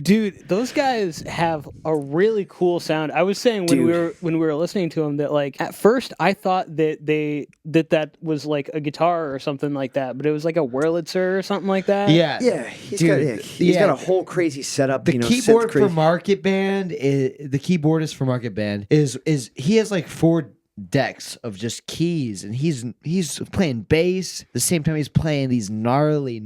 Dude, those guys have a really cool sound. I was saying when we were listening to them that like at first I thought that was like a guitar or something like that, but it was like a Wurlitzer or something like that. Yeah, he's got a whole crazy setup. The keyboard for Market Band the keyboardist for Market Band is he has like 4 decks of just keys, and he's playing bass the same time he's playing these gnarly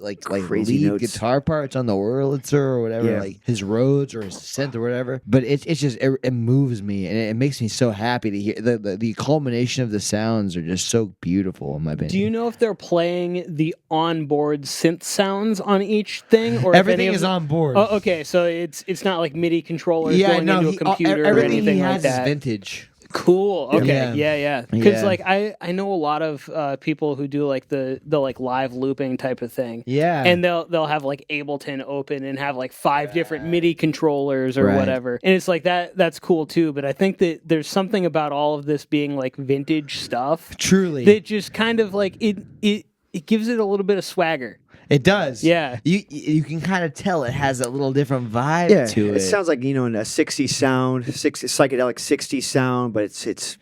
like crazy lead notes. guitar parts on the Wurlitzer or whatever, like his Rhodes or his synth or whatever. But it's just it moves me, and it makes me so happy to hear the culmination of the sounds are just so beautiful in my opinion. Do you know if they're playing the onboard synth sounds on each thing, or everything is on board? Oh, okay, so it's not like MIDI controllers going into a computer or anything like that. Everything he has is vintage. Cool. Okay. Yeah. Because like I know a lot of people who do like the like live looping type of thing. Yeah. And they'll have like Ableton open and have like 5 different MIDI controllers or whatever. And it's like that's cool too. But I think that there's something about all of this being like vintage stuff. Truly. That just kind of like it gives it a little bit of swagger. It does. Yeah. You can kind of tell it has a little different vibe to it. It sounds like, in a 60s sound, psychedelic 60s sound, but it's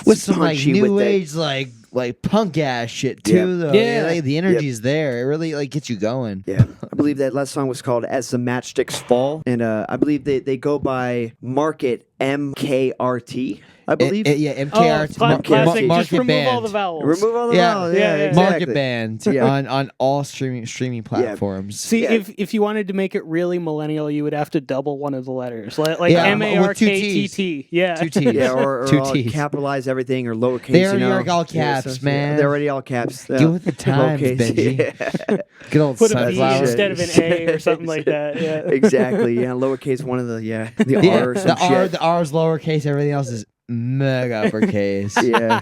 with some like punchy new with age like punk ass shit too though. Yeah. Like, the energy's there. It really like gets you going. Yeah. I believe that last song was called As the Matchsticks Fall, and I believe they go by Market MKRT. I believe. MKRT. Classic. Market Just remove Band. all the vowels. Remove all the vowels. Yeah. Exactly. Market Band on all streaming platforms. See, if you wanted to make it really millennial, you would have to double one of the letters, like MARKTT. Yeah, 2 T's. Yeah, or 2 T's. capitalize everything or lowercase. They already are all caps, man. They're already all caps. Get with the times, Benji. Good old put a B sunflower. instead of an A or something like that. Yeah, exactly. Yeah, lowercase one of the R or some shit. The R is lowercase. Everything else is mega uppercase. Yeah.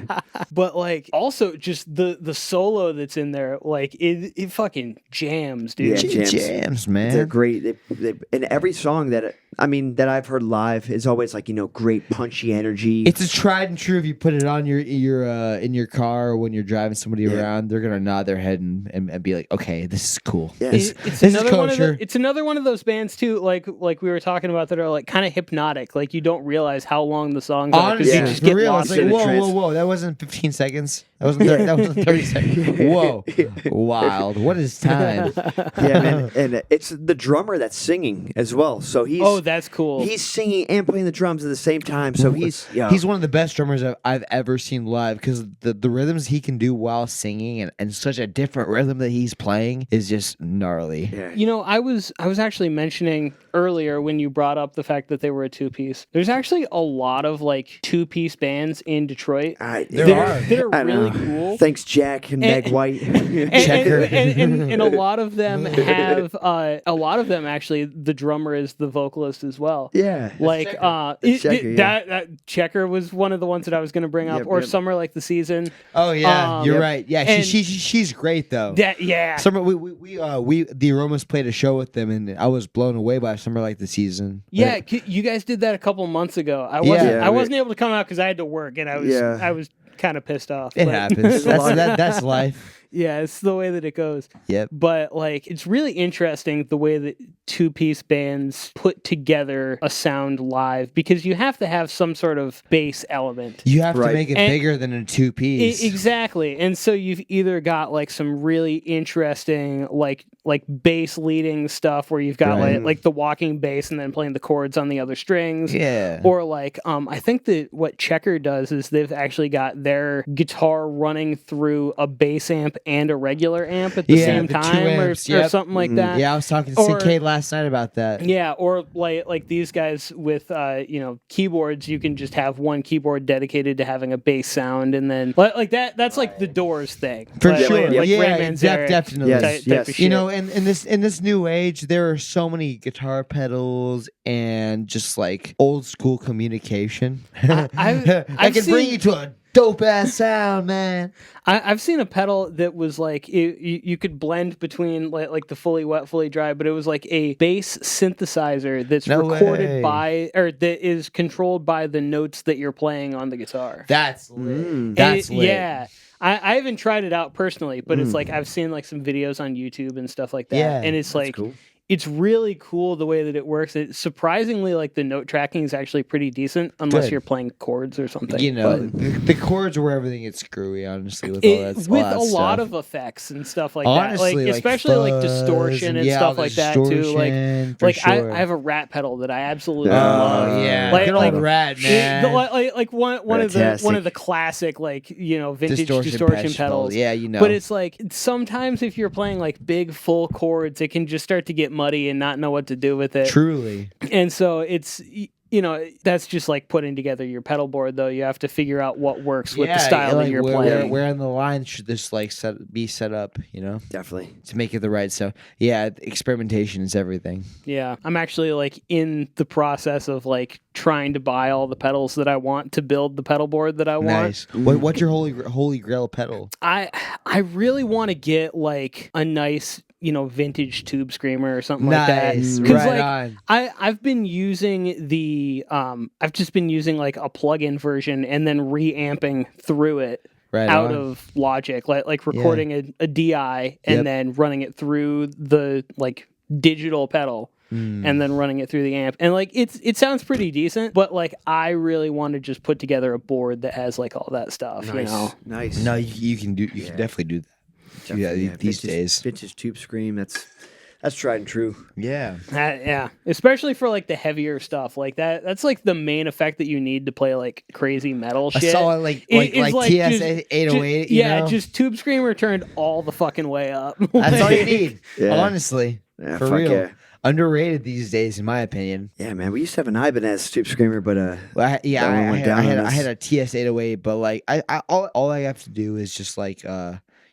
But like also just the solo that's in there, like it fucking jams, dude. Yeah, jams, man. They're great. And every song that I've heard live is always like, great punchy energy. It's a tried and true. If you put it on your in your car or when you're driving somebody around, they're gonna nod their head and be like, okay, this is cool. Yeah. This is another kosher. it's another one of those bands too, like we were talking about, that are like kind of hypnotic. Like you don't realize how long the songs are because you just get lost like, in it. whoa! That wasn't 15 seconds. That wasn't 30 seconds. Whoa, wild! What is time? Yeah, man. And it's the drummer that's singing as well. So he's that's cool. He's singing and playing the drums at the same time. So he's one of the best drummers I've ever seen live, because the rhythms he can do while singing and such a different rhythm that he's playing is just gnarly. Yeah. I was actually mentioning earlier when you brought up the fact that they were a 2-piece. There's actually a lot of like 2-piece bands in Detroit that are really cool. Thanks, Jack and Meg White. and a lot of them have actually the drummer is the vocalist as well. Yeah. Like Checker, that Checker was one of the ones that I was going to bring up, or Summer Like the Season. Oh yeah, you're right. Yeah, she's great though. Summer, we the Aromas played a show with them, and I was blown away by Summer Like the Season. Yeah, you guys did that a couple months ago. I wasn't able to come out because I had to work, and I was kind of pissed off. It happens. That's life. Yeah, it's the way that it goes. Yep. But like, it's really interesting the way that 2-piece bands put together a sound live, because you have to have some sort of bass element. You have to make it bigger than a 2-piece. Exactly. And so you've either got like some really interesting like bass leading stuff where you've got like the walking bass and then playing the chords on the other strings. Yeah. Or like I think that what Checker does is they've actually got their guitar running through a bass amp and a regular amp at the same time, or something like that. Yeah, I was talking to CK last night about that. Yeah, or like these guys with keyboards, you can just have one keyboard dedicated to having a bass sound, and then like that. That's like the Doors thing, for sure. Like yeah, Ray definitely. Type of shit. In this new age, there are so many guitar pedals and just like old school communication. I can bring you to a dope ass sound, man. I've seen a pedal that was like you could blend between like the fully wet, fully dry, but it was like a bass synthesizer that's recorded by, or that is controlled by the notes that you're playing on the guitar. That's lit. That's lit. Yeah. I haven't tried it out personally, but it's like I've seen like some videos on YouTube and stuff like that, and it's like. Cool. it's really cool the way that it works. It surprisingly, like, the note tracking is actually pretty decent, unless Good. you're playing chords or something. You know, But the chords are where everything gets screwy, honestly, with all that with that a lot stuff. of effects and stuff like Honestly, that, like especially like fuzz distortion and yeah, stuff all the like that too. distortion, for Like sure. I have a Rat pedal that I absolutely Oh love. yeah, Like- good like- old Rat, man. Like one of Fantastic. the classic, like, you know, vintage Distortion distortion pedals. pedals. Yeah, you know. But it's like sometimes if you're playing like big full chords, it can just start to get muddy and not know what to do with it. Truly. And so it's, you know, that's just like putting together your pedal board, though. You have to figure out what works with the style like, that you're where, playing. Where on the line should this like be set up? You know, Definitely. to make it the right stuff. Yeah, experimentation is everything. Yeah, I'm actually like in the process of like trying to buy all the pedals that I want to build the pedal board that I want. Nice. What's your holy grail pedal? I really want to get like a nice, you know, vintage tube screamer or something like that. Nice. 'Cause, Right like, on. I've been using the I've just been using like a plug-in version and then reamping through it. Right out on. of Logic, like recording a DI and Yep. then running it through the like digital pedal. And then running it through the amp, and like it sounds pretty decent, but like I really want to just put together a board that has like all that stuff, you know. Nice. No, you can do. You can definitely do that. Definitely, these vintage, days. vintage tube scream. That's tried and true. Yeah. Yeah, especially for like the heavier stuff like that. That's like the main effect that you need to play like crazy metal I shit. saw it like Just- TS 808. You yeah, know? just tube screamer turned all the fucking way up. That's all you need. Yeah. Honestly, Yeah, for fuck real. yeah. Underrated these days, in my opinion. Yeah, man. We used to have an Ibanez tube screamer, but Well, I that one went down on I us. had a TS 808, but like all I have to do is just like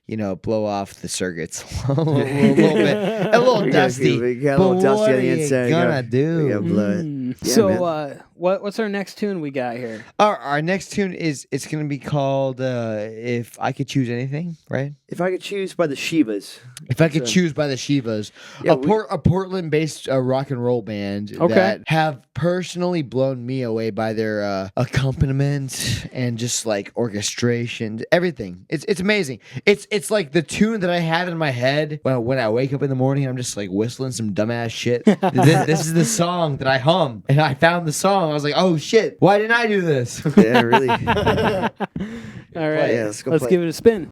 you know, blow off the circuits a little bit, a little We dusty. got a little but dusty what on the are you inside. gonna We do? gotta blow it. Yeah, So man. what's our next tune we got here? Our next tune it's gonna be called "If I Could Choose Anything," right? If I could choose by the Shivas. If I could choose by the Shivas, Yeah, a Portland-based rock and roll band Okay. that have personally blown me away by their accompaniment and just like orchestration, everything. It's amazing. It's like the tune that I have in my head when I wake up in the morning. I'm just like whistling some dumbass shit. This is the song that I hum, and I found the song. I was like, oh shit, why didn't I do this? Yeah, really. All right, Yeah, let's go let's play. give it a spin.